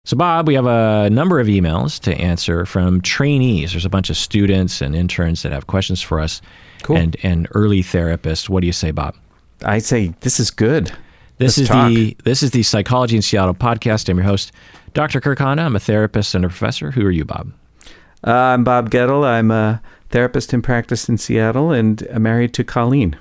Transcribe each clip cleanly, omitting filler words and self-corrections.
So, Bob, we have a number of emails to answer from trainees. There's a bunch of students and interns that have questions for us. Cool. And early therapists. What do you say, Bob? I say this is good. This is the Psychology in Seattle podcast. I'm your host, Dr. Kirk Honda. I'm a therapist and a professor. Who are you, Bob? I'm Bob Gettle. I'm a therapist in practice in Seattle and married to Colleen.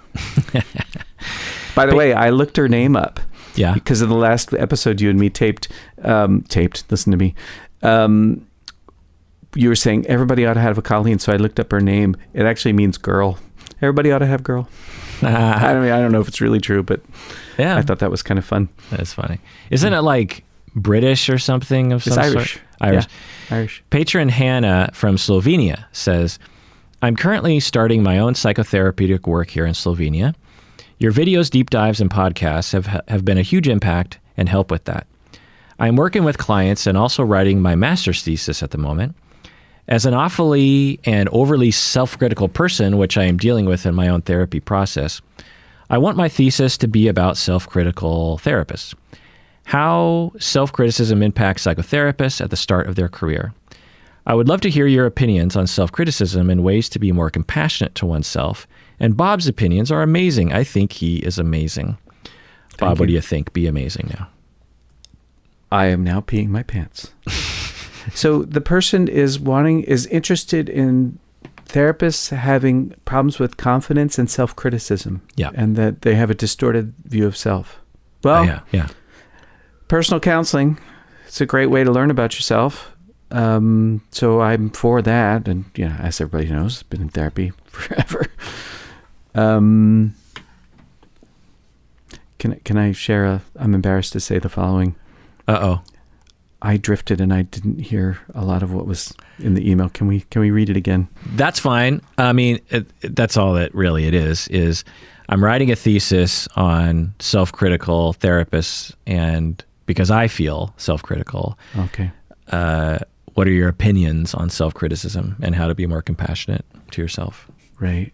By the way, I looked her name up. Yeah. Because of the last episode you and me taped, listen to me. You were saying everybody ought to have a Colleen, so I looked up her name. It actually means girl. Everybody ought to have girl. I don't know if it's really true, but yeah, I thought that was kind of fun. That's funny. Isn't it like British or something of some It's Irish. sort? Irish. Yeah, Irish. Patron Hannah from Slovenia says, I'm currently starting my own psychotherapeutic work here in Slovenia. Your videos, deep dives, and podcasts have been a huge impact and help with that. I'm working with clients and also writing my master's thesis at the moment. As an awfully and overly self-critical person, which I am dealing with in my own therapy process, I want my thesis to be about self-critical therapists. How self-criticism impacts psychotherapists at the start of their career. I would love to hear your opinions on self-criticism and ways to be more compassionate to oneself. And Bob's opinions are amazing. I think he is amazing. Bob, what do you think? Be amazing now. I am now peeing my pants. So the person is interested in therapists having problems with confidence and self-criticism. Yeah. And that they have a distorted view of self. Well, yeah. Personal counseling, it's a great way to learn about yourself. So I'm for that. And, as everybody knows, I've been in therapy forever. Can I share I'm embarrassed to say the following. Uh-oh. I drifted and I didn't hear a lot of what was in the email. Can we read it again? That's fine. I mean, that's all that really it is I'm writing a thesis on self-critical therapists, and because I feel self-critical. Okay. What are your opinions on self-criticism and how to be more compassionate to yourself? Right.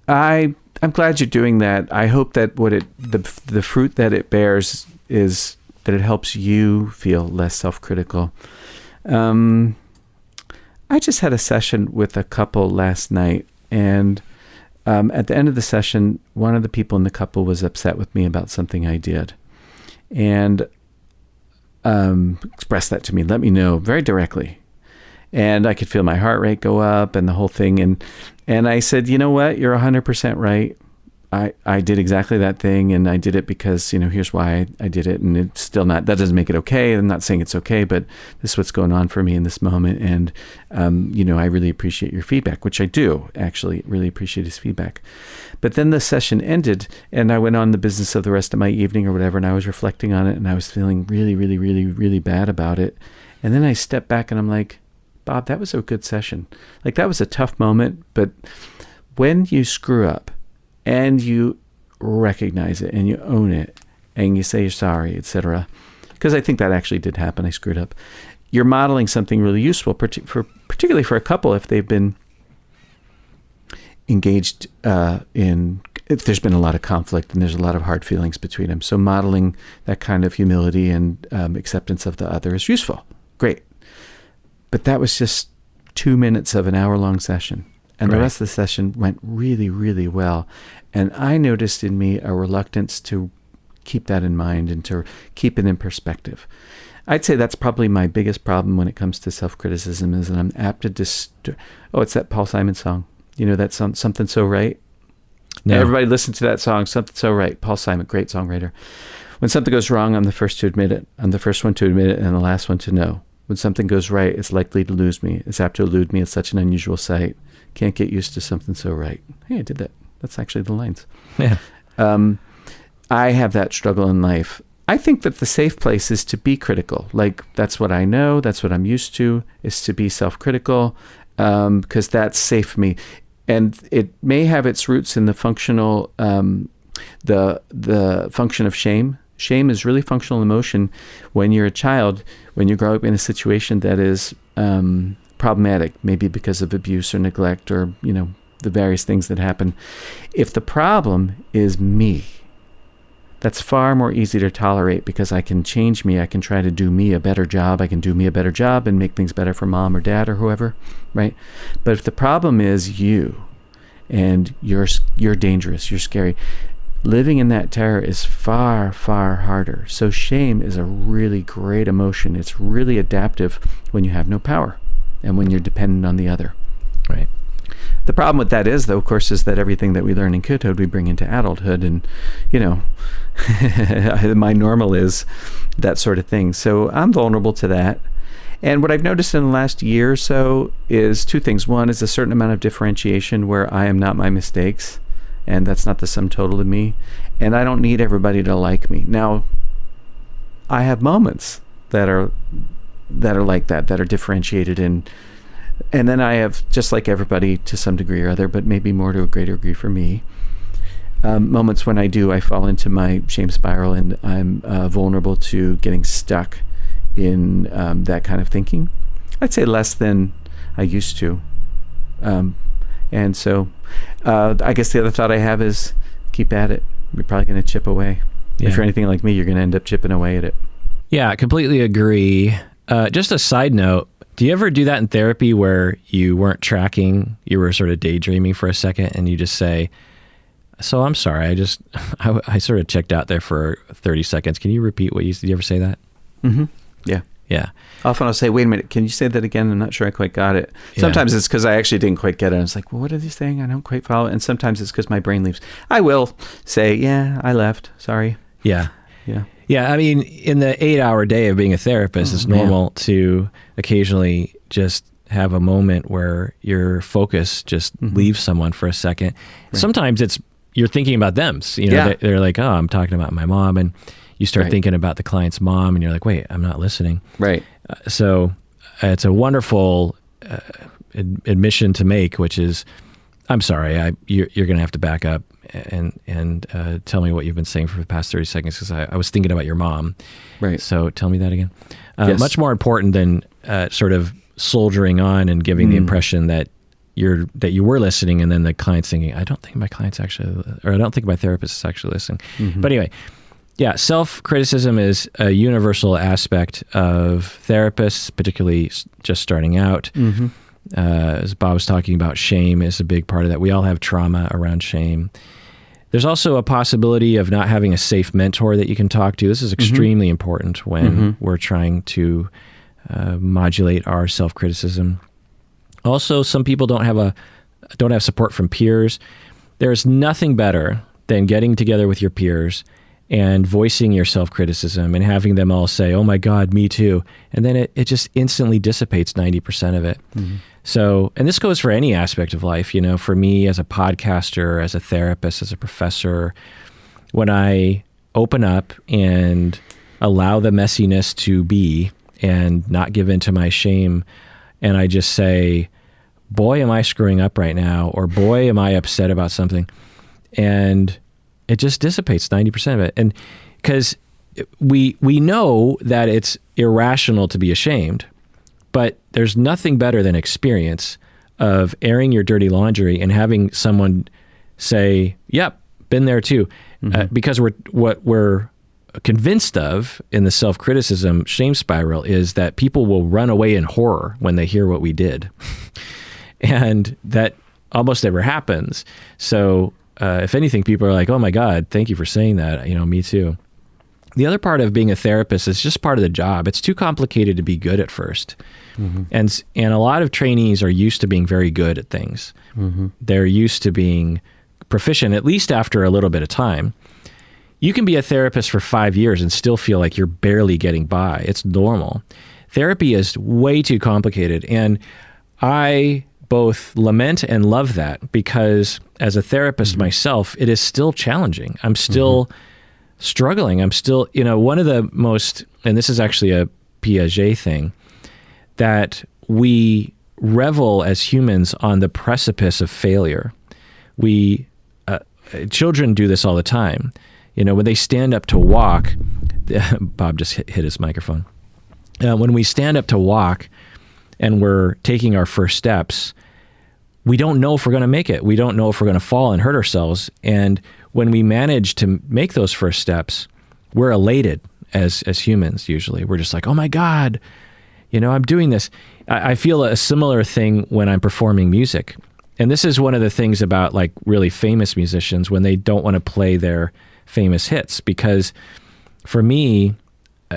I'm glad you're doing that. I hope that the fruit that it bears is that it helps you feel less self-critical. I just had a session with a couple last night, and at the end of the session, one of the people in the couple was upset with me about something I did, and expressed that to me, let me know very directly. And I could feel my heart rate go up and the whole thing. And I said, you know what? You're 100% right. I did exactly that thing, and I did it because, here's why I did it. And it's still that doesn't make it okay. I'm not saying it's okay, but this is what's going on for me in this moment. And, I really appreciate your feedback, which I do actually really appreciate his feedback. But then the session ended and I went on the business of the rest of my evening or whatever. And I was reflecting on it and I was feeling really, really, really, really bad about it. And then I stepped back and I'm like, Bob, that was a good session. Like, that was a tough moment, but when you screw up and you recognize it and you own it and you say you're sorry, etc., because I think that actually did happen. I screwed up. You're modeling something really useful, particularly for a couple if they've been engaged if there's been a lot of conflict and there's a lot of hard feelings between them. So modeling that kind of humility and acceptance of the other is useful. Great. But that was just 2 minutes of an hour-long session. And the rest of the session went really, really well. And I noticed in me a reluctance to keep that in mind and to keep it in perspective. I'd say that's probably my biggest problem when it comes to self-criticism, is that I'm apt to it's that Paul Simon song. You know that song, Something So Right? No. Everybody listen to that song, Something So Right. Paul Simon, great songwriter. When something goes wrong, I'm the first to admit it. I'm the first one to admit it and the last one to know. When something goes right, it's likely to lose me. It's apt to elude me. It's such an unusual sight. Can't get used to something so right. Hey, I did that. That's actually the lines. Yeah. I have that struggle in life. I think that the safe place is to be critical. Like, that's what I know. That's what I'm used to, is to be self-critical, because that's safe for me. And it may have its roots in the functional, the function of shame. Shame is really functional emotion when you're a child, when you grow up in a situation that is problematic, maybe because of abuse or neglect or, the various things that happen. If the problem is me, That's far more easy to tolerate because I can change me. I can try to do me a better job. I can do me a better job and make things better for mom or dad or whoever, right? But if the problem is you and you're dangerous, you're scary, living in that terror is far, far harder. So shame is a really great emotion. It's really adaptive when you have no power and when you're dependent on the other. Right. The problem with that is, though, of course, is that everything that we learn in kidhood, we bring into adulthood. And, my normal is that sort of thing. So I'm vulnerable to that. And what I've noticed in the last year or so is two things. One is a certain amount of differentiation where I am not my mistakes, and that's not the sum total of me. And I don't need everybody to like me. Now, I have moments that are like that are differentiated and then I have, just like everybody to some degree or other, but maybe more to a greater degree for me, moments when I fall into my shame spiral and I'm vulnerable to getting stuck in that kind of thinking. I'd say less than I used to. And so I guess the other thought I have is keep at it. You're probably going to chip away. Yeah. If you're anything like me, you're going to end up chipping away at it. Yeah, I completely agree. Just a side note, do you ever do that in therapy where you weren't tracking, you were sort of daydreaming for a second and you just say, so I'm sorry, I sort of checked out there for 30 seconds. Can you repeat did you ever say that? Mm-hmm. Yeah. Yeah. Often I'll say, wait a minute, can you say that again? I'm not sure I quite got it. Sometimes it's because I actually didn't quite get it. I was like, well, what are they saying? I don't quite follow it. And sometimes it's because my brain leaves. I will say, yeah, I left. Sorry. Yeah. Yeah. Yeah. I mean, in the 8-hour day of being a therapist, it's normal to occasionally just have a moment where your focus just leaves someone for a second. Right. Sometimes you're thinking about them. They're like, oh, I'm talking about my mom. And you start thinking about the client's mom and you're like, wait, I'm not listening. Right. So it's a wonderful admission to make, which is, I'm sorry, you're going to have to back up and tell me what you've been saying for the past 30 seconds because I was thinking about your mom. Right. So tell me that again. Yes. Much more important than sort of soldiering on and giving the impression that you were listening and then the client's thinking, I don't think my therapist is actually listening. Mm-hmm. But anyway, yeah, self-criticism is a universal aspect of therapists, particularly just starting out. Mm-hmm. As Bob was talking about, shame is a big part of that. We all have trauma around shame. There's also a possibility of not having a safe mentor that you can talk to. This is extremely important when we're trying to modulate our self-criticism. Also, some people don't have support from peers. There's nothing better than getting together with your peers and voicing your self-criticism and having them all say, oh my God, me too. And then it just instantly dissipates 90% of it. Mm-hmm. So, and this goes for any aspect of life, for me as a podcaster, as a therapist, as a professor, when I open up and allow the messiness to be and not give in to my shame, and I just say, boy, am I screwing up right now, or boy, am I upset about something. And it just dissipates 90% of it. And because we know that it's irrational to be ashamed, but there's nothing better than experience of airing your dirty laundry and having someone say, yep, been there too. Because what we're convinced of in the self-criticism shame spiral is that people will run away in horror when they hear what we did. And that almost never happens. So if anything, people are like, oh my God, thank you for saying that. Me too. The other part of being a therapist is just part of the job. It's too complicated to be good at first. Mm-hmm. And a lot of trainees are used to being very good at things. Mm-hmm. They're used to being proficient, at least after a little bit of time. You can be a therapist for 5 years and still feel like you're barely getting by. It's normal. Therapy is way too complicated. And I both lament and love that because as a therapist myself, it is still challenging. I'm still struggling. I'm still, one of the most, and this is actually a Piaget thing, that we revel as humans on the precipice of failure. Children do this all the time. When they stand up to walk, Bob just hit his microphone. When we stand up to walk and we're taking our first steps, we don't know if we're going to make it. We don't know if we're going to fall and hurt ourselves. And when we manage to make those first steps, we're elated as humans. Usually we're just like, oh my God, I'm doing this. I feel a similar thing when I'm performing music. And this is one of the things about like really famous musicians when they don't want to play their famous hits, because for me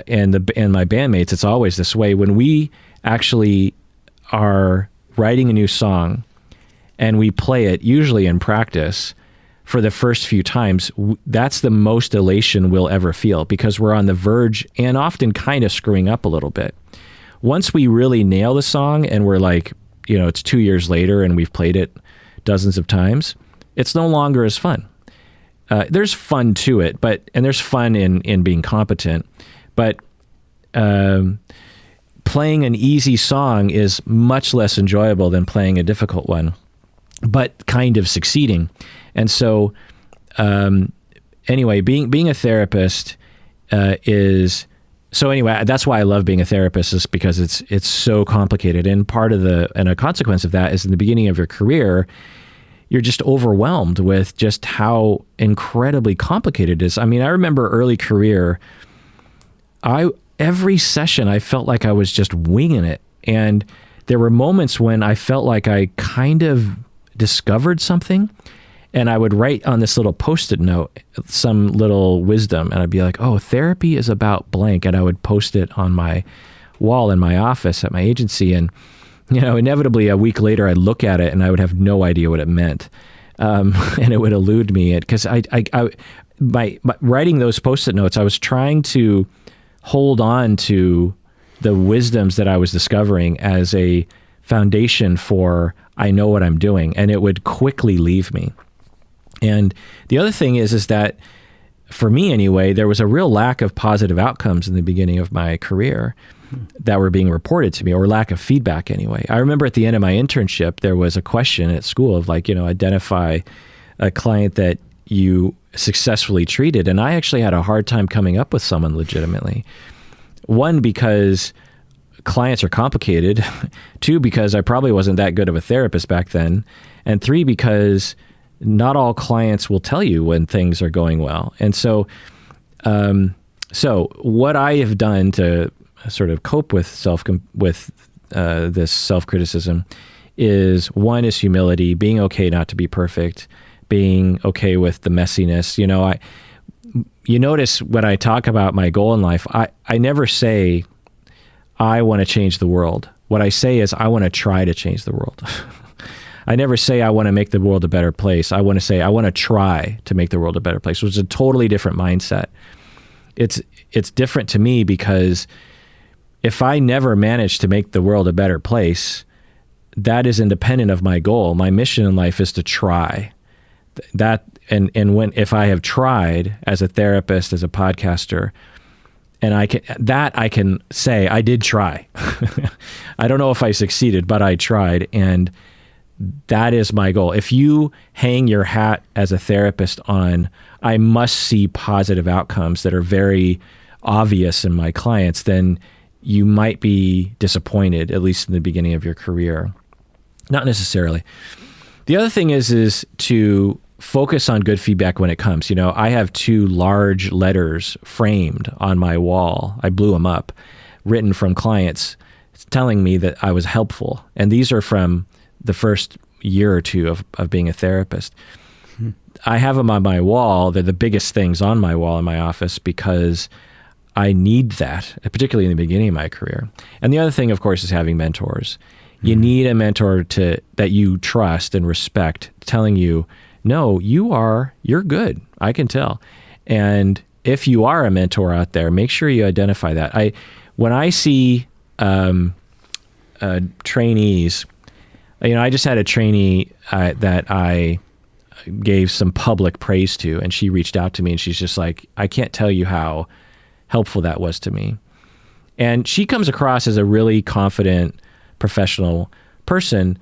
and my bandmates, it's always this way. When we actually are writing a new song and we play it, usually in practice, for the first few times, that's the most elation we'll ever feel, because we're on the verge and often kind of screwing up a little bit. Once we really nail the song and we're like, it's 2 years later and we've played it dozens of times, it's no longer as fun. There's fun to it, and there's fun in being competent, but playing an easy song is much less enjoyable than playing a difficult one, but kind of succeeding. And so, anyway, being a therapist that's why I love being a therapist, is because it's so complicated. And a consequence of that is in the beginning of your career, you're just overwhelmed with just how incredibly complicated it is. I mean, I remember early career, every session I felt like I was just winging it. And there were moments when I felt like I kind of discovered something, and I would write on this little Post-it note some little wisdom, and I'd be like, oh, therapy is about blank, and I would post it on my wall in my office at my agency. And inevitably a week later I'd look at it and I would have no idea what it meant, and it would elude me, because by writing those Post-it notes, I was trying to hold on to the wisdoms that I was discovering as a foundation for I know what I'm doing, and it would quickly leave me. And the other thing is that for me anyway, there was a real lack of positive outcomes in the beginning of my career that were being reported to me, or lack of feedback anyway. I remember at the end of my internship, there was a question at school of like, identify a client that you successfully treated. And I actually had a hard time coming up with someone legitimately. One, because clients are complicated. Two, because I probably wasn't that good of a therapist back then. And three, because not all clients will tell you when things are going well. And so what I have done to sort of cope with this self-criticism is, one is humility, being okay not to be perfect, being okay with the messiness. You notice when I talk about my goal in life, I never say I want to change the world. What I say is I want to try to change the world. I never say I want to make the world a better place. I want to say I want to try to make the world a better place, which is a totally different mindset. It's different to me because if I never manage to make the world a better place, that is independent of my goal. My mission in life is to try. If I have tried as a therapist, as a podcaster, and I can say I did try. I don't know if I succeeded, but I tried, and that is my goal. If you hang your hat as a therapist on, I must see positive outcomes that are very obvious in my clients, then you might be disappointed, at least in the beginning of your career. Not necessarily. The other thing is to focus on good feedback when it comes. I have 2 large letters framed on my wall. I blew them up, written from clients telling me that I was helpful. And these are from the first year or 2 of being a therapist. I have them on my wall. They're the biggest things on my wall in my office because I need that, particularly in the beginning of my career. And the other thing, of course, is having mentors. You need a mentor that you trust and respect, telling you, no, you're good. I can tell. And if you are a mentor out there, make sure you identify that. When I see trainees, I just had a trainee that I gave some public praise to, and she reached out to me and she's just like, I can't tell you how helpful that was to me. And she comes across as a really confident, professional person,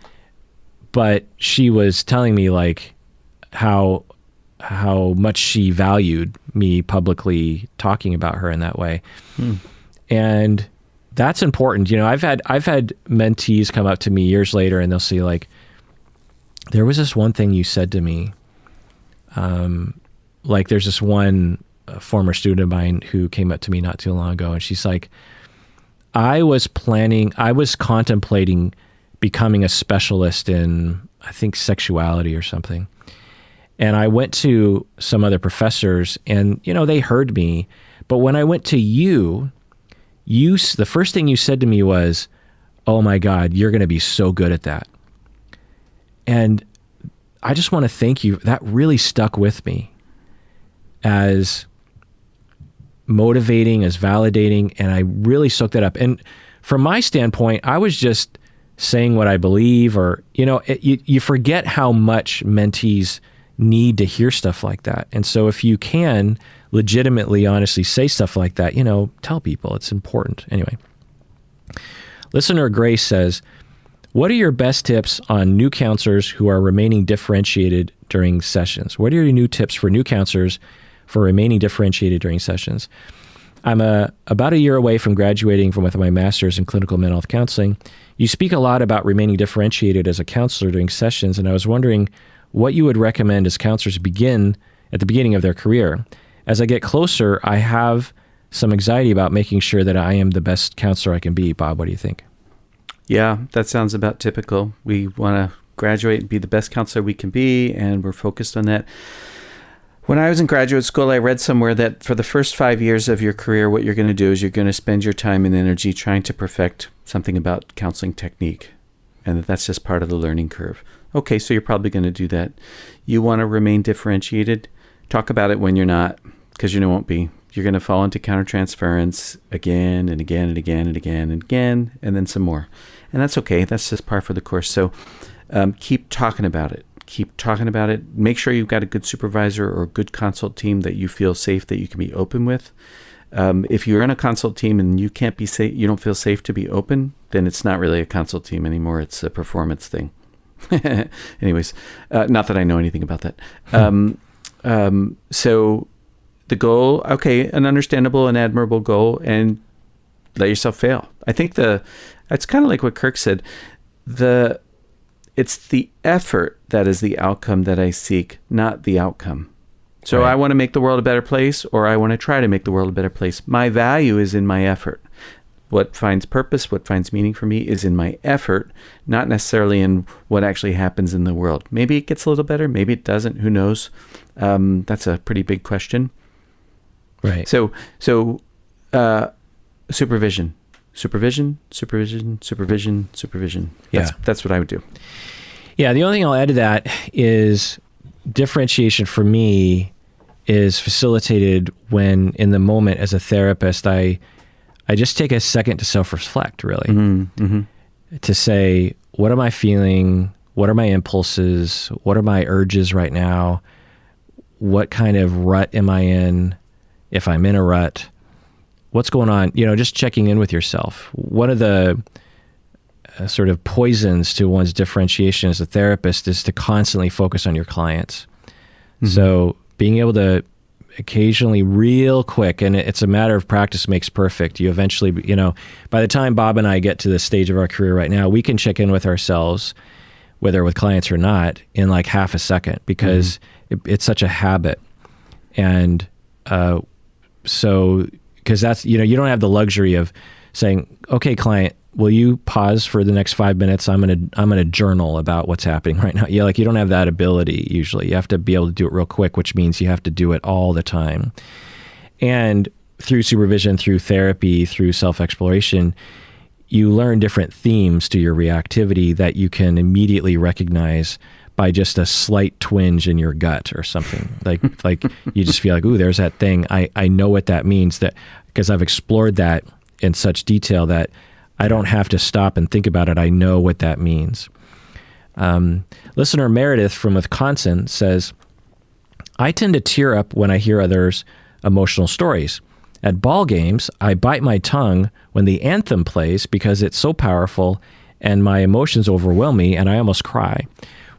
but she was telling me like how much she valued me publicly talking about her in that way. And that's important. I've had mentees come up to me years later and they'll say like, there was this one thing you said to me like there's this one former student of mine who came up to me not too long ago, and she's like, I was contemplating becoming a specialist in, I think, sexuality or something. And I went to some other professors and, they heard me. But when I went to you, the first thing you said to me was, oh my God, you're going to be so good at that. And I just want to thank you. That really stuck with me as motivating, as validating, and I really soaked that up. And from my standpoint, I was just saying what I believe, or, you forget how much mentees need to hear stuff like that. And so if you can legitimately, honestly say stuff like that, tell people. It's important. Anyway, listener Grace says, what are your best tips on new counselors who are remaining differentiated during sessions? What are your new tips for new counselors for remaining differentiated during sessions? I'm about a year away from graduating with my master's in clinical mental health counseling. You speak a lot about remaining differentiated as a counselor during sessions, and I was wondering what you would recommend as counselors begin at the beginning of their career. As I get closer, I have some anxiety about making sure that I am the best counselor I can be. Bob, what do you think? Yeah, that sounds about typical. We want to graduate and be the best counselor we can be, and we're focused on that. When I was in graduate school, I read somewhere that for the first 5 years of your career, what you're going to do is you're going to spend your time and energy trying to perfect something about counseling technique, and that's just part of the learning curve. Okay, so you're probably going to do that. You want to remain differentiated. Talk about it when you're not, because you won't be. You're going to fall into countertransference again and again and again and again and again, and then some more. And that's okay. That's just par for the course. So keep talking about it. Keep talking about it. Make sure you've got a good supervisor or a good consult team that you feel safe, that you can be open with. If you're in a consult team and you can't be safe, you don't feel safe to be open, then it's not really a consult team anymore. It's a performance thing. Anyways, not that I know anything about that. So the goal, okay, an understandable and admirable goal, and let yourself fail. I think it's kind of like what Kirk said. It's the effort that is the outcome that I seek, not the outcome. So right. I want to make the world a better place, or I want to try to make the world a better place. My value is in my effort. What finds purpose, what finds meaning for me is in my effort, not necessarily in what actually happens in the world. Maybe it gets a little better, maybe it doesn't, who knows? That's a pretty big question. Right. So supervision. Yeah. That's what I would do. Yeah, the only thing I'll add to that is differentiation for me is facilitated when in the moment as a therapist, I just take a second to self-reflect, really, to say, what am I feeling? What are my impulses? What are my urges right now? What kind of rut am I in? If I'm in a rut, what's going on? Just checking in with yourself. One of the sort of poisons to one's differentiation as a therapist is to constantly focus on your clients. Mm-hmm. So being able to occasionally real quick, and it's a matter of practice makes perfect. You eventually, by the time Bob and I get to this stage of our career right now, we can check in with ourselves, whether with clients or not, in like half a second, because it's such a habit. And because that's, you don't have the luxury of saying, okay, client, will you pause for the next 5 minutes? I'm gonna journal about what's happening right now. You don't have that ability usually. You have to be able to do it real quick, which means you have to do it all the time. And through supervision, through therapy, through self-exploration, you learn different themes to your reactivity that you can immediately recognize by just a slight twinge in your gut or something. Like you just feel like, ooh, there's that thing. I know what that means, that because I've explored that in such detail that I don't have to stop and think about it. I know what that means. Listener Meredith from Wisconsin says, I tend to tear up when I hear others' emotional stories. At ball games, I bite my tongue when the anthem plays because it's so powerful and my emotions overwhelm me and I almost cry.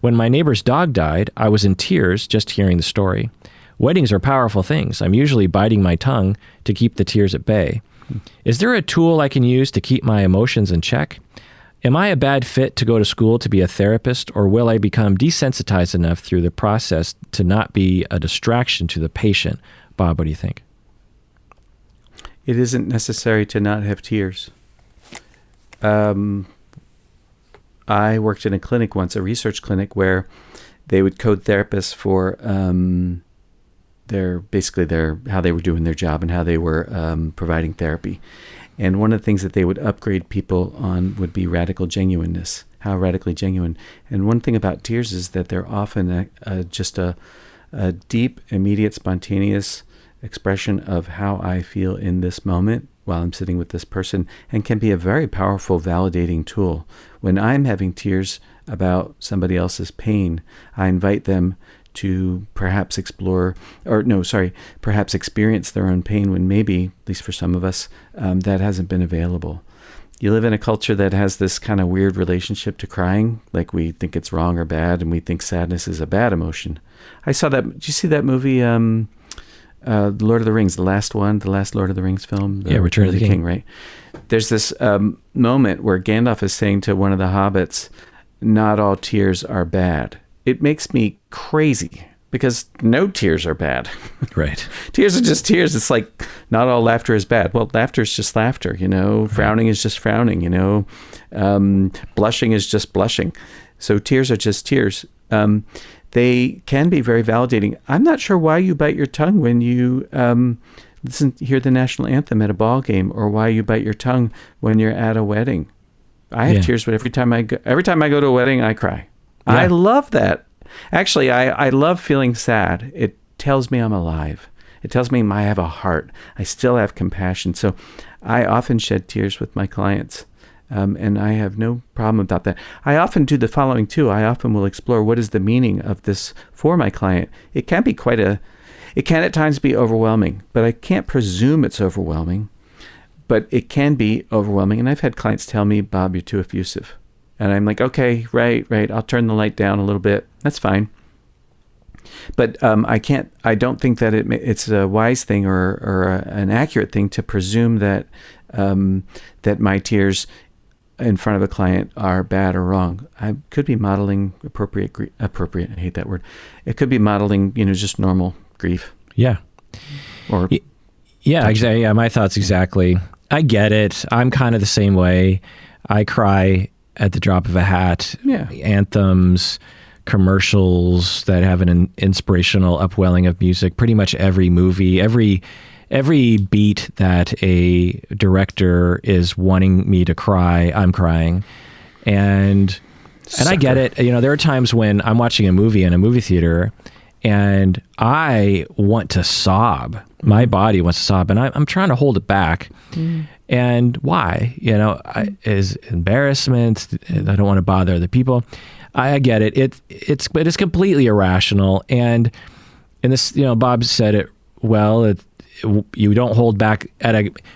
When my neighbor's dog died, I was in tears just hearing the story. Weddings are powerful things. I'm usually biting my tongue to keep the tears at bay. Is there a tool I can use to keep my emotions in check? Am I a bad fit to go to school to be a therapist, or will I become desensitized enough through the process to not be a distraction to the patient? Bob, what do you think? It isn't necessary to not have tears. I worked in a clinic once, a research clinic, where they would code therapists for how they were doing their job and how they were providing therapy. And one of the things that they would upgrade people on would be radical genuineness. How radically genuine. And one thing about tears is that they're often just a deep, immediate, spontaneous expression of how I feel in this moment while I'm sitting with this person, and can be a very powerful validating tool. When I'm having tears about somebody else's pain, I invite them to perhaps perhaps experience their own pain when maybe, at least for some of us, that hasn't been available. You live in a culture that has this kind of weird relationship to crying, like we think it's wrong or bad, and we think sadness is a bad emotion. I saw that. Did you see that movie, Lord of the Rings, the last Lord of the Rings film? Return of the King, right? There's this moment where Gandalf is saying to one of the hobbits, "Not all tears are bad." It makes me crazy because no tears are bad. Right. Tears are just tears. It's like not all laughter is bad. Well, laughter is just laughter, Right. Frowning is just frowning, Blushing is just blushing. So tears are just tears. They can be very validating. I'm not sure why you bite your tongue when you hear the national anthem at a ball game, or why you bite your tongue when you're at a wedding. I have tears, but every time I go to a wedding, I cry. Yeah. I love that. Actually, I love feeling sad. It tells me I'm alive. It tells me I have a heart. I still have compassion. So I often shed tears with my clients. And I have no problem about that. I often do the following too. I often will explore what is the meaning of this for my client. It can at times be overwhelming, but I can't presume it's overwhelming. But it can be overwhelming. And I've had clients tell me, "Bob, you're too effusive." And I'm like, "Okay, right. I'll turn the light down a little bit. That's fine." But I don't think that it's a wise thing or an accurate thing to presume that that my tears in front of a client are bad or wrong. I could be modeling appropriate. I hate that word. It could be modeling, just normal grief. Yeah. Or exactly. Yeah, my thoughts exactly. I get it. I'm kind of the same way. I cry at the drop of a hat. Yeah. Anthems, commercials that have an inspirational upwelling of music. Pretty much every movie, every beat that a director is wanting me to cry, I'm crying. And I get it. There are times when I'm watching a movie in a movie theater and I want to sob. My body wants to sob, and I'm trying to hold it back. And why? Is embarrassment. I don't want to bother other people. I get it. But it's completely irrational. And this, Bob said it well. You don't hold back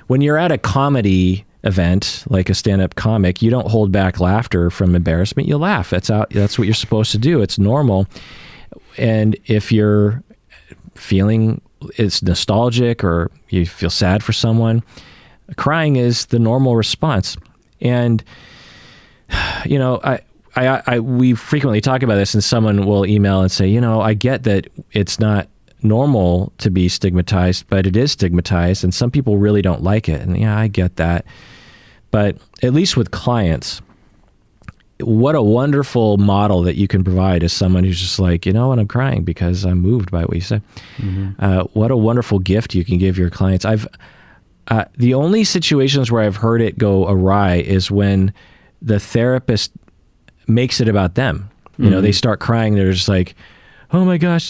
when you're at a comedy event, like a stand-up comic, you don't hold back laughter from embarrassment. You laugh. That's what you're supposed to do. It's normal. And if you're feeling it's nostalgic or you feel sad for someone, crying is the normal response. And we frequently talk about this, and someone will email and say, I get that it's not normal to be stigmatized, but it is stigmatized, and some people really don't like it. And yeah, I get that. But at least with clients, what a wonderful model that you can provide as someone who's just like, what, I'm crying because I'm moved by what you said. Mm-hmm. What a wonderful gift you can give your clients. The only situations where I've heard it go awry is when the therapist makes it about them. They start crying. They're just like, "Oh my gosh,"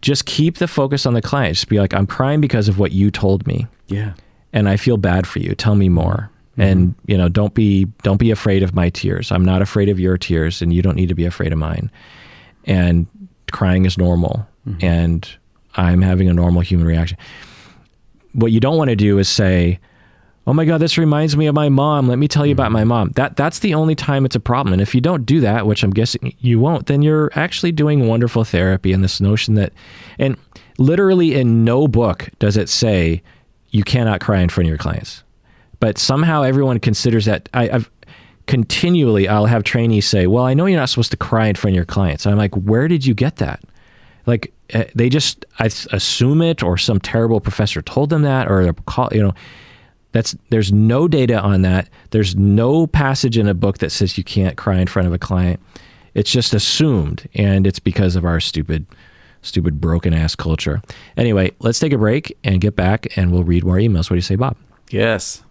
just keep the focus on the client. Just be like, "I'm crying because of what you told me. Yeah. And I feel bad for you. Tell me more." Mm-hmm. And, don't be afraid of my tears. I'm not afraid of your tears, and you don't need to be afraid of mine. And crying is normal. Mm-hmm. And I'm having a normal human reaction. What you don't want to do is say, "Oh my God, this reminds me of my mom. Let me tell you about my mom." That's the only time it's a problem. And if you don't do that, which I'm guessing you won't, then you're actually doing wonderful therapy. And this notion that, and literally in no book does it say you cannot cry in front of your clients. But somehow everyone considers that. continually I'll have trainees say, well, I know you're not supposed to cry in front of your clients. And I'm like, where did you get that? Like, they just I assume it, or some terrible professor told them that, or there's no data on that. There's no passage in a book that says you can't cry in front of a client. It's just assumed, and it's because of our stupid broken ass culture. Anyway, let's take a break and get back, and we'll read more emails. What do you say, Bob? Yes.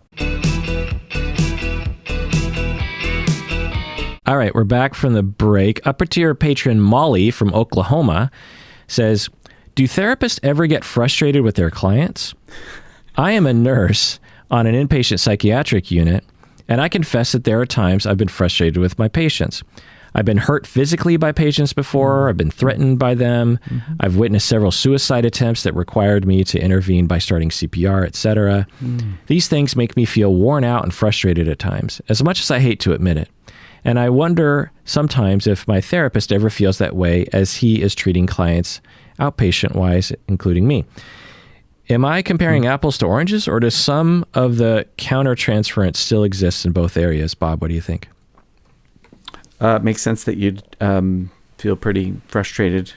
All right, we're back from the break. Upper tier patron Molly from Oklahoma says, do therapists ever get frustrated with their clients? I am a nurse on an inpatient psychiatric unit, and I confess that there are times I've been frustrated with my patients. I've been hurt physically by patients before. I've been threatened by them. Mm-hmm. I've witnessed several suicide attempts that required me to intervene by starting CPR, etc. These things make me feel worn out and frustrated at times, as much as I hate to admit it. And I wonder sometimes if my therapist ever feels that way as he is treating clients outpatient-wise, including me. Am I comparing apples to oranges, or does some of the counter-transference still exist in both areas? Bob, what do you think? It makes sense that you'd feel pretty frustrated,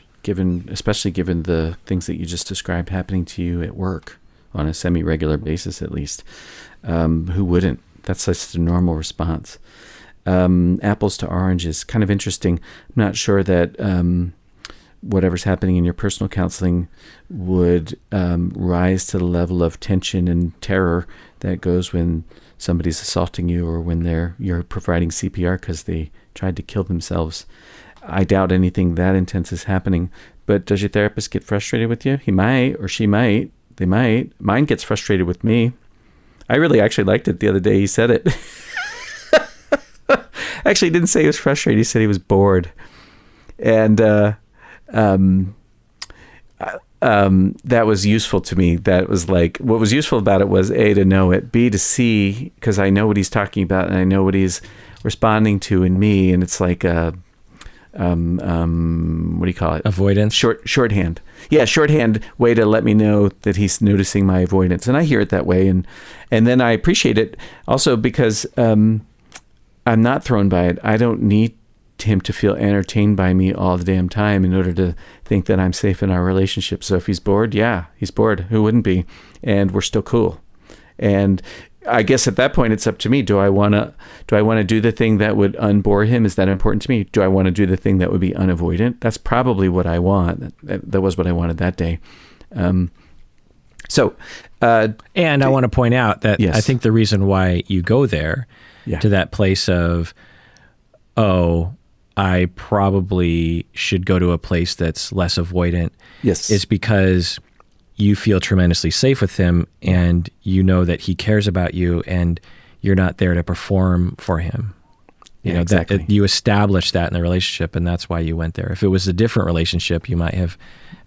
especially given the things that you just described happening to you at work on a semi-regular basis, at least. Who wouldn't? That's just a normal response. Apples to oranges, kind of interesting. I'm not sure that whatever's happening in your personal counseling would rise to the level of tension and terror that goes when somebody's assaulting you, or when you're providing CPR because they tried to kill themselves. I doubt anything that intense is happening. But does your therapist get frustrated with you? He might, or she might. They might. Mine gets frustrated with me. I really actually liked it the other day. He said it. Actually, he didn't say he was frustrated. He said he was bored. And that was useful to me. That was like, what was useful about it was A, to know it, B, to see, because I know what he's talking about and I know what he's responding to in me. And it's like what do you call it? Avoidance. Shorthand. Yeah, shorthand way to let me know that he's noticing my avoidance. And I hear it that way. And then I appreciate it also because I'm not thrown by it. I don't need him to feel entertained by me all the damn time in order to think that I'm safe in our relationship. So if he's bored, yeah, he's bored. Who wouldn't be? And we're still cool. And I guess at that point it's up to me. Do I want to do the thing that would unbore him? Is that important to me? Do I want to do the thing that would be unavoidant? That's probably what I want. That was what I wanted that day. And I want to point out that yes. I think the reason why you go there to that place of, I probably should go to a place that's less avoidant, is because you feel tremendously safe with him and you know that he cares about you and you're not there to perform for him. You know, exactly. that you establish that in the relationship, and that's why you went there. If it was a different relationship, you might have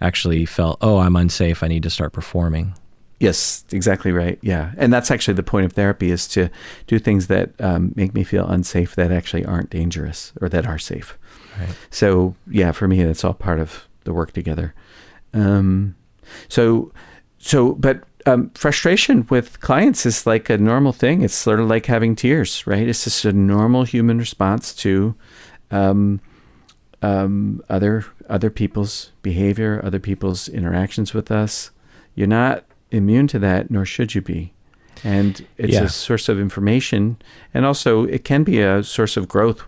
actually felt, I'm unsafe, I need to start performing. Yes, exactly right. Yeah. And that's actually the point of therapy, is to do things that make me feel unsafe that actually aren't dangerous or that are safe. Right. So yeah, for me, that's all part of the work together. But frustration with clients is like a normal thing. It's sort of like having tears, right? It's just a normal human response to other people's behavior, other people's interactions with us. You're not immune to that, nor should you be. And it's a source of information, and also it can be a source of growth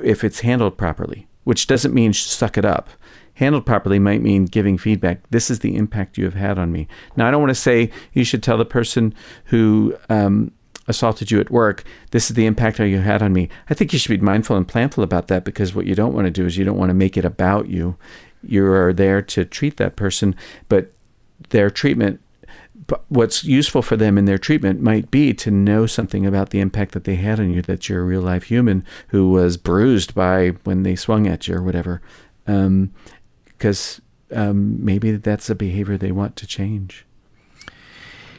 if it's handled properly, which doesn't mean suck it up. Handled properly might mean giving feedback. This is the impact you have had on me. Now, I don't want to say you should tell the person who assaulted you at work, this is the impact you had on me. I think you should be mindful and planful about that, because what you don't want to do is you don't want to make it about you. You are there to treat that person, but their treatment, what's useful for them in their treatment might be to know something about the impact that they had on you, that you're a real life human who was bruised by when they swung at you or whatever. Because maybe that's a behavior they want to change.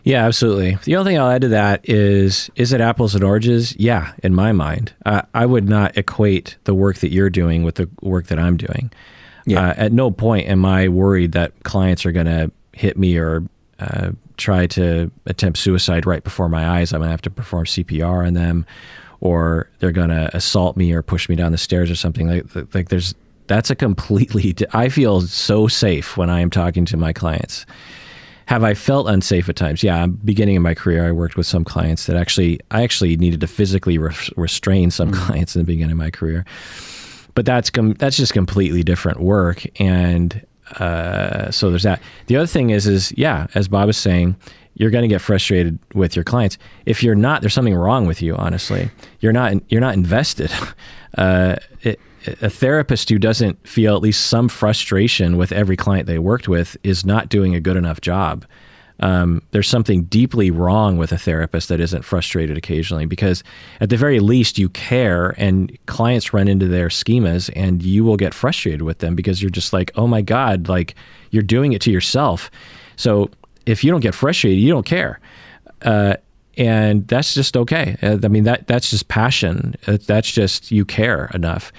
Yeah, absolutely. The only thing I'll add to that is it apples and oranges? Yeah, in my mind. I would not equate the work that you're doing with the work that I'm doing. Yeah. At no point am I worried that clients are going to hit me or try to attempt suicide right before my eyes. I'm going to have to perform CPR on them, or they're going to assault me or push me down the stairs or something. That's a completely, I feel so safe when I am talking to my clients. Have I felt unsafe at times? Yeah, beginning of my career, I worked with some clients that I actually needed to physically restrain some clients in the beginning of my career. But that's just completely different work. And so there's that. The other thing is yeah, as Bob is saying, you're going to get frustrated with your clients. If you're not, there's something wrong with you, honestly. You're not invested. A therapist who doesn't feel at least some frustration with every client they worked with is not doing a good enough job. There's something deeply wrong with a therapist that isn't frustrated occasionally, because at the very least you care, and clients run into their schemas and you will get frustrated with them because you're just like, oh my God, like you're doing it to yourself. So if you don't get frustrated, you don't care. And that's just okay. I mean, that's just passion. That's just, you care enough.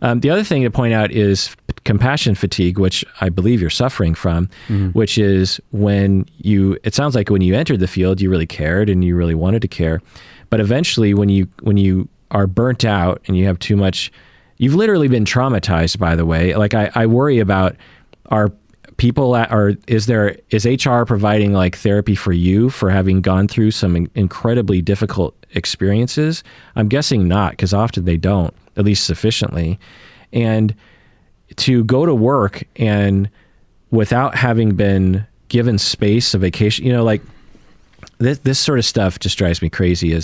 The other thing to point out is compassion fatigue, which I believe you're suffering from, which is it sounds like when you entered the field, you really cared and you really wanted to care. But eventually when you are burnt out and you have too much, you've literally been traumatized, by the way. Like I worry about, is HR providing like therapy for you for having gone through some incredibly difficult experiences? I'm guessing not, because often they don't, at least sufficiently. And to go to work and without having been given space, a vacation, like this sort of stuff just drives me crazy.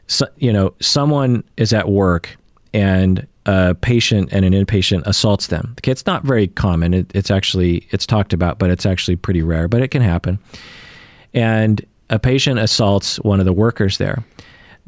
Someone is at work and a patient and an inpatient assaults them. It's not very common. It's talked about, but it's actually pretty rare, but it can happen. And a patient assaults one of the workers there.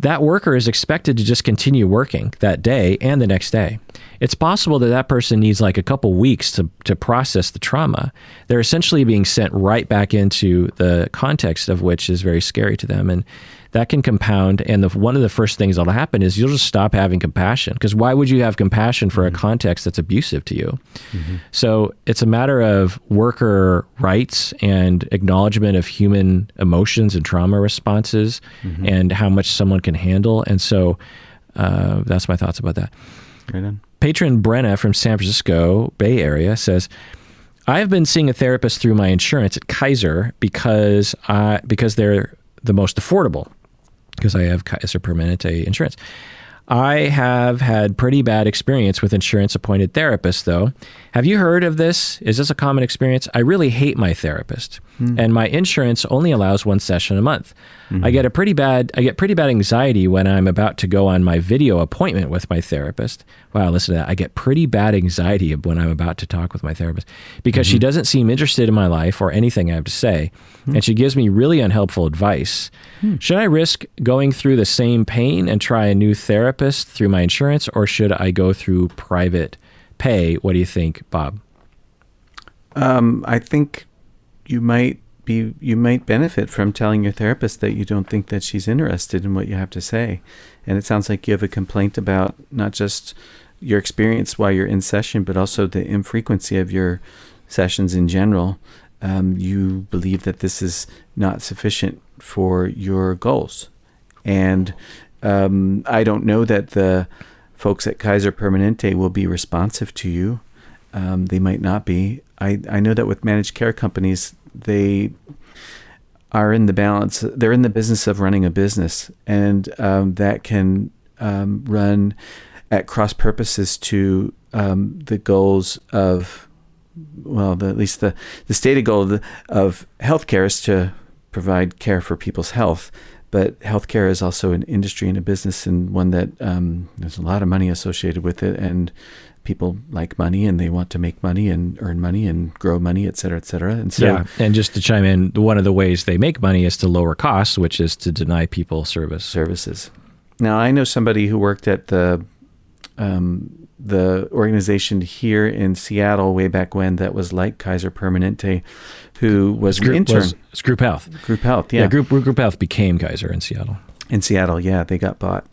That worker is expected to just continue working that day and the next day. It's possible that person needs like a couple weeks to process the trauma. They're essentially being sent right back into the context of which is very scary to them. And that can compound. And one of the first things that'll happen is you'll just stop having compassion, because why would you have compassion for a context that's abusive to you? So it's a matter of worker rights and acknowledgement of human emotions and trauma responses and how much someone can handle. And so that's my thoughts about that. Right on. Patron Brenna from San Francisco Bay Area says, I've been seeing a therapist through my insurance at Kaiser because they're the most affordable, because I have Kaiser Permanente insurance. I have had pretty bad experience with insurance-appointed therapists, though. Have you heard of this? Is this a common experience? I really hate my therapist, and my insurance only allows one session a month. I get pretty bad anxiety when I'm about to go on my video appointment with my therapist. Wow, listen to that. I get pretty bad anxiety when I'm about to talk with my therapist because she doesn't seem interested in my life or anything I have to say, and she gives me really unhelpful advice. Should I risk going through the same pain and try a new therapist through my insurance, or should I go through private pay? What do you think, Bob? I think you might benefit from telling your therapist that you don't think that she's interested in what you have to say. And it sounds like you have a complaint about not just your experience while you're in session, but also the infrequency of your sessions in general. You believe that this is not sufficient for your goals. And I don't know that the folks at Kaiser Permanente will be responsive to you. They might not be. I know that with managed care companies, they are in the balance. They're in the business of running a business, and that can run at cross purposes to the goals of, at least the stated goal of healthcare is to provide care for people's health. But healthcare is also an industry and a business, and one that there's a lot of money associated with it, and people like money and they want to make money and earn money and grow money, et cetera, et cetera. And so, yeah, and just to chime in, one of the ways they make money is to lower costs, which is to deny people services. Now, I know somebody who worked at the organization here in Seattle way back when that was like Kaiser Permanente, who was an intern. It's Group Health. Group Health, yeah. Group Health became Kaiser in Seattle. In Seattle, yeah, they got bought.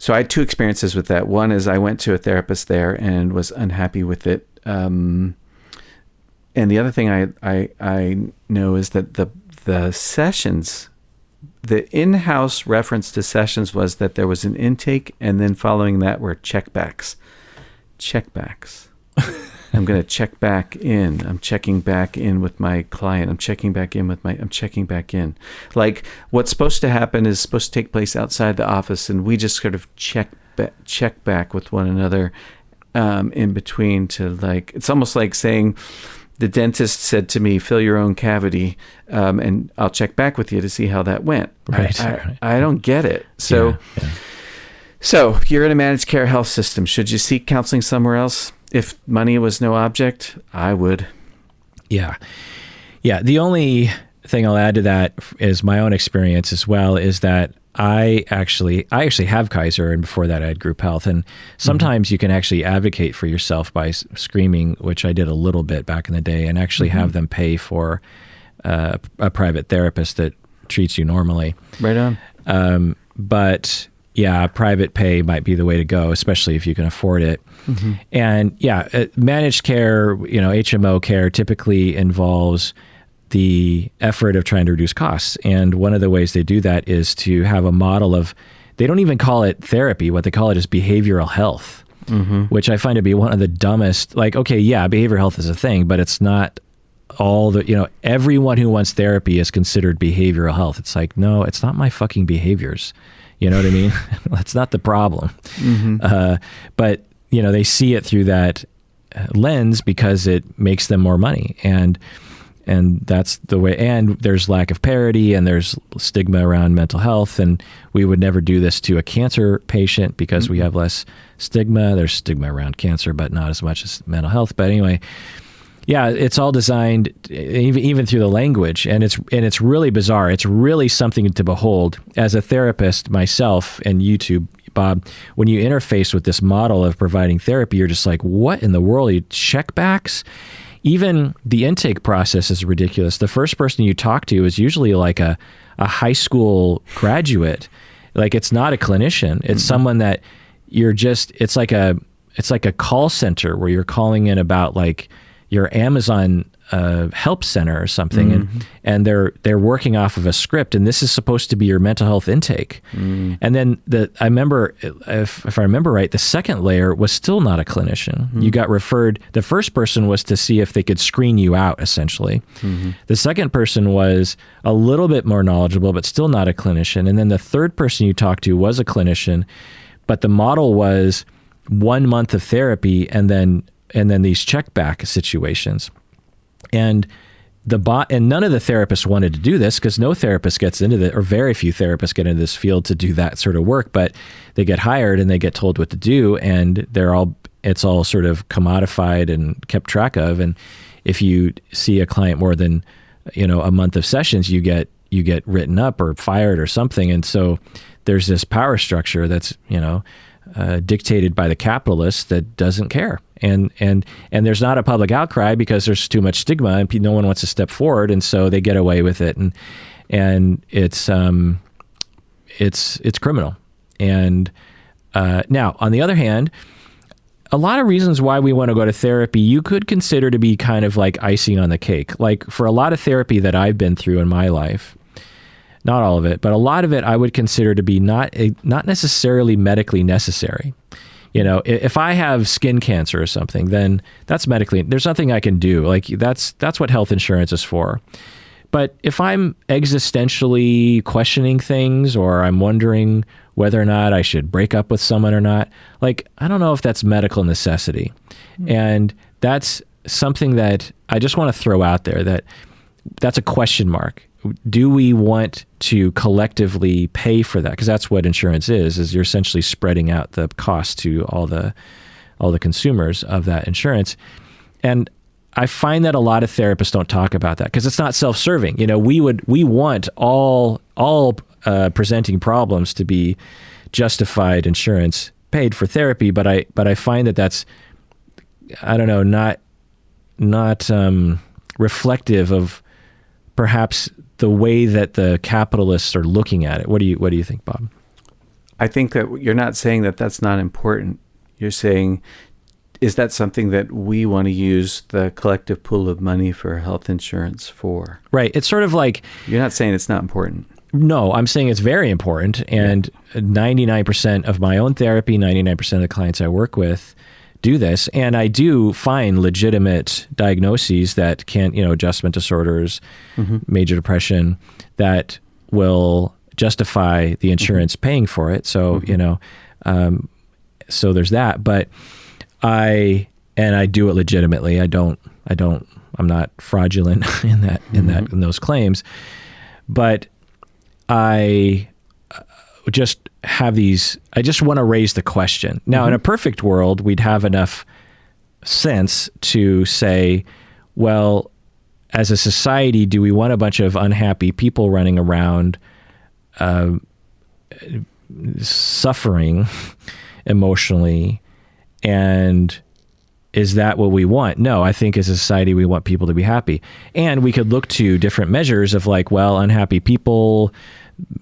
So I had two experiences with that. One is I went to a therapist there and was unhappy with it. And the other thing I know is that the sessions the in-house reference to sessions was that there was an intake, and then following that were checkbacks. I'm going to check back in. I'm checking back in with my client. I'm checking back in. Like, what's supposed to happen is supposed to take place outside the office, and we just sort of check back with one another in between to, like, it's almost like saying, the dentist said to me, fill your own cavity, and I'll check back with you to see how that went. Right. I don't get it. So, So you're in a managed care health system. Should you seek counseling somewhere else? If money was no object, I would. Yeah. The only thing I'll add to that is my own experience as well, is that I actually have Kaiser, and before that I had group health. And sometimes you can actually advocate for yourself by screaming, which I did a little bit back in the day, and actually have them pay for a private therapist that treats you normally. Right on. But yeah, private pay might be the way to go, especially if you can afford it. And managed care, HMO care typically involves the effort of trying to reduce costs. And one of the ways they do that is to have a model of, they don't even call it therapy. What they call it is behavioral health, which I find to be one of the dumbest. Like, okay, yeah, behavioral health is a thing, but it's not all the, everyone who wants therapy is considered behavioral health. It's like, no, it's not my fucking behaviors. You know what I mean? That's not the problem. But, they see it through that lens because it makes them more money. And that's the way, and there's lack of parity, and there's stigma around mental health. And we would never do this to a cancer patient because we have less stigma. There's stigma around cancer, but not as much as mental health. But anyway, yeah, it's all designed even through the language, and it's really bizarre. It's really something to behold. As a therapist myself, and you too, Bob, when you interface with this model of providing therapy, you're just like, what in the world? You checkbacks? Even the intake process is ridiculous. The first person you talk to is usually like a high school graduate. Like, it's not a clinician. It's someone that it's like a call center where you're calling in about like your Amazon help center or something, and they're working off of a script, and this is supposed to be your mental health intake. And then I remember, if I remember right, the second layer was still not a clinician. You got referred. The first person was to see if they could screen you out, essentially. The second person was a little bit more knowledgeable, but still not a clinician. And then the third person you talked to was a clinician, but the model was 1 month of therapy and then these checkback situations. And none of the therapists wanted to do this, because no therapist gets into or very few therapists get into this field to do that sort of work, but they get hired and they get told what to do, and it's all sort of commodified and kept track of. And if you see a client more than, a month of sessions, you get written up or fired or something. And so there's this power structure that's, dictated by the capitalists that doesn't care. And there's not a public outcry because there's too much stigma and no one wants to step forward, and so they get away with it, and it's criminal. And now, on the other hand, a lot of reasons why we want to go to therapy you could consider to be kind of like icing on the cake. Like, for a lot of therapy that I've been through in my life, not all of it, but a lot of it I would consider to be not necessarily medically necessary. If I have skin cancer or something, then that's medically, there's nothing I can do. Like, that's what health insurance is for. But if I'm existentially questioning things, or I'm wondering whether or not I should break up with someone or not, like, I don't know if that's medical necessity. And that's something that I just want to throw out there, that's a question mark. Do we want to collectively pay for that? Because that's what insurance is you're essentially spreading out the cost to all the consumers of that insurance. And I find that a lot of therapists don't talk about that because it's not self-serving. We want all presenting problems to be justified insurance paid for therapy, but I find that's, I don't know, not reflective of perhaps the way that the capitalists are looking at it. What do you think, Bob? I think that you're not saying that that's not important. You're saying, is that something that we want to use the collective pool of money for health insurance for? Right. It's sort of like, you're not saying it's not important. No, I'm saying it's very important. And 99% of my own therapy, 99% of the clients I work with do this. And I do find legitimate diagnoses that can, adjustment disorders, major depression, that will justify the insurance paying for it. So, so there's that. But I do it legitimately. I'm not fraudulent in those claims. But I just have I just want to raise the question. Now, in a perfect world, we'd have enough sense to say, well, as a society, do we want a bunch of unhappy people running around suffering emotionally? And is that what we want? No, I think as a society, we want people to be happy. And we could look to different measures of like, well, unhappy people,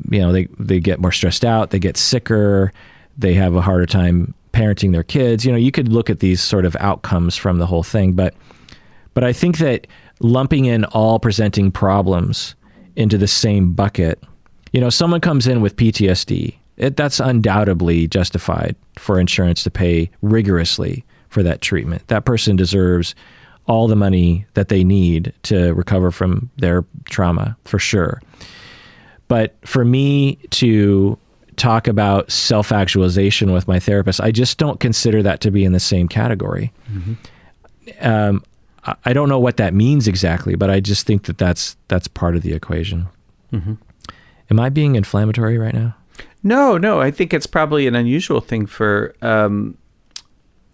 they get more stressed out, they get sicker, they have a harder time parenting their kids. You could look at these sort of outcomes from the whole thing. But I think that lumping in all presenting problems into the same bucket, someone comes in with PTSD, that's undoubtedly justified for insurance to pay rigorously for that treatment. That person deserves all the money that they need to recover from their trauma, for sure. But for me to talk about self-actualization with my therapist, I just don't consider that to be in the same category. I don't know what that means exactly, but I just think that that's part of the equation. Am I being inflammatory right now? No. I think it's probably an unusual thing for...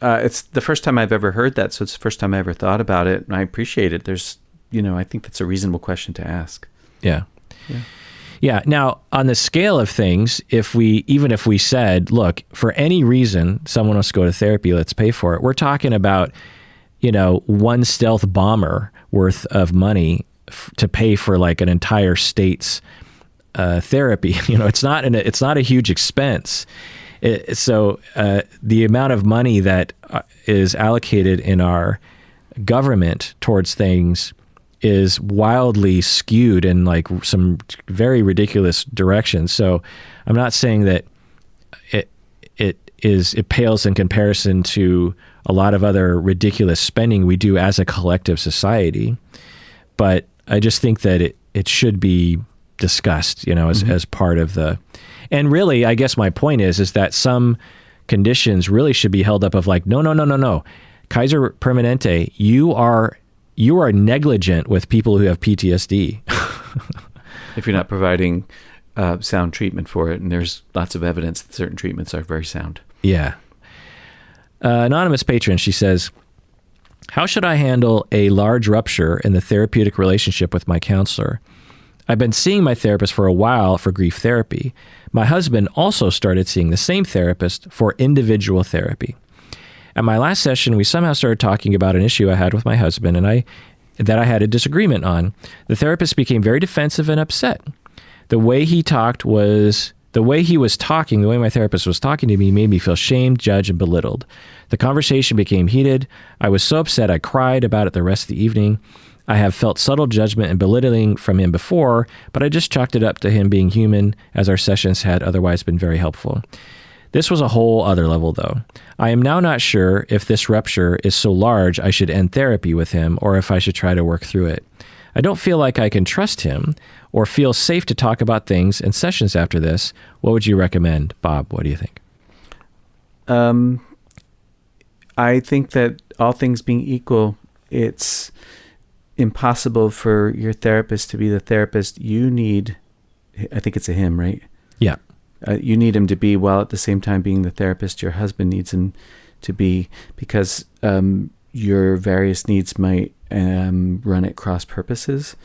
it's the first time I've ever heard that, so it's the first time I ever thought about it, and I appreciate it. There's, I think that's a reasonable question to ask. Yeah. Now, on the scale of things, even if we said, look, for any reason someone wants to go to therapy, let's pay for it. We're talking about, one stealth bomber worth of money to pay for like an entire state's therapy. It's not a huge expense. So the amount of money that is allocated in our government towards things is wildly skewed in like some very ridiculous directions. So I'm not saying that it pales in comparison to a lot of other ridiculous spending we do as a collective society, but I just think that it should be discussed, as part of the. And really, I guess my point is that some conditions really should be held up of like, no. Kaiser Permanente, you are negligent with people who have PTSD. If you're not providing sound treatment for it, and there's lots of evidence that certain treatments are very sound. Yeah. Anonymous patron, she says, how should I handle a large rupture in the therapeutic relationship with my counselor? I've been seeing my therapist for a while for grief therapy. My husband also started seeing the same therapist for individual therapy. At my last session, we somehow started talking about an issue I had with my husband and that I had a disagreement on. The therapist became very defensive and upset. The way my therapist was talking to me made me feel shamed, judged, and belittled. The conversation became heated. I was so upset I cried about it the rest of the evening. I have felt subtle judgment and belittling from him before, but I just chalked it up to him being human, as our sessions had otherwise been very helpful. This was a whole other level, though. I am now not sure if this rupture is so large I should end therapy with him, or if I should try to work through it. I don't feel like I can trust him or feel safe to talk about things in sessions after this. What would you recommend? Bob, what do you think? I think that all things being equal, it's impossible for your therapist to be the therapist you need. I think it's a him, right? Yeah. You need him to be, while at the same time being the therapist your husband needs him to be, because your various needs might run at cross purposes.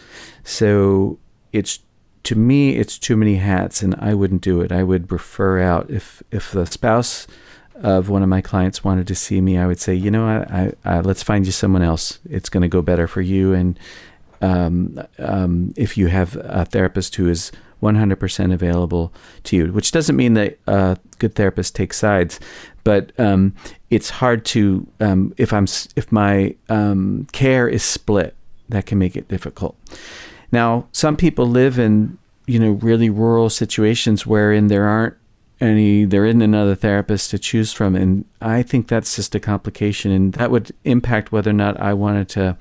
So to me, it's too many hats, and I wouldn't do it. I would refer out. If the spouse of one of my clients wanted to see me, I would say, let's find you someone else. It's going to go better for you. And if you have a therapist who is 100% available to you, which doesn't mean that good therapists take sides, but it's hard to, if my care is split, that can make it difficult. Now, some people live in, really rural situations wherein there isn't another therapist to choose from. And I think that's just a complication, and that would impact whether or not I wanted to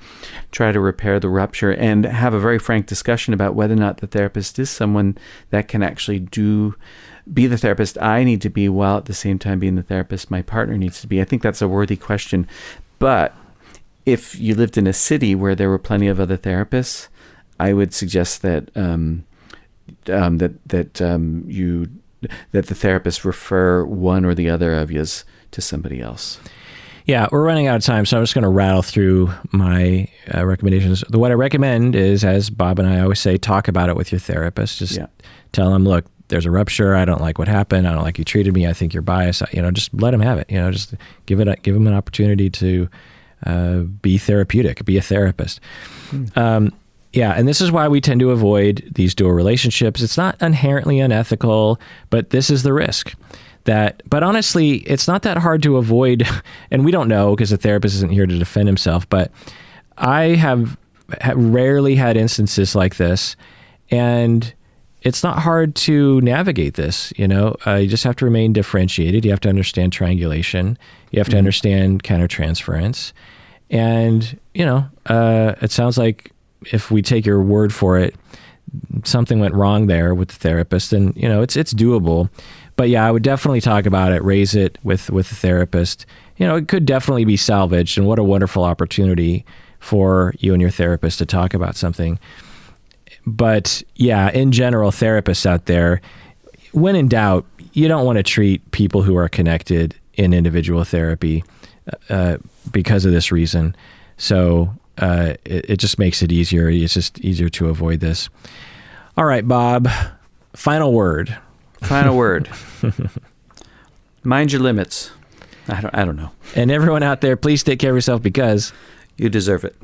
try to repair the rupture and have a very frank discussion about whether or not the therapist is someone that can actually be the therapist I need to be, while at the same time being the therapist my partner needs to be. I think that's a worthy question. But if you lived in a city where there were plenty of other therapists, I would suggest that that the therapist refer one or the other of yous to somebody else. Yeah, we're running out of time, so I'm just going to rattle through my recommendations. What I recommend is, as Bob and I always say, talk about it with your therapist. Just tell them, look, there's a rupture. I don't like what happened. I don't like you treated me. I think you're biased. Just let them have it. Just give them an opportunity to be therapeutic, be a therapist. Yeah, and this is why we tend to avoid these dual relationships. It's not inherently unethical, but this is the risk. But honestly, it's not that hard to avoid, and we don't know because the therapist isn't here to defend himself, but I have rarely had instances like this, and it's not hard to navigate this. You just have to remain differentiated. You have to understand triangulation. You have to understand countertransference. And, it sounds like, if we take your word for it, something went wrong there with the therapist, and it's doable. But yeah, I would definitely talk about it, raise it with the therapist. It could definitely be salvaged, and what a wonderful opportunity for you and your therapist to talk about something. But yeah, in general, therapists out there, when in doubt, you don't want to treat people who are connected in individual therapy because of this reason. So it just makes it easier. It's just easier to avoid this. All right, Bob, final word. Final word. Mind your limits. I don't know. And everyone out there, please take care of yourself because you deserve it.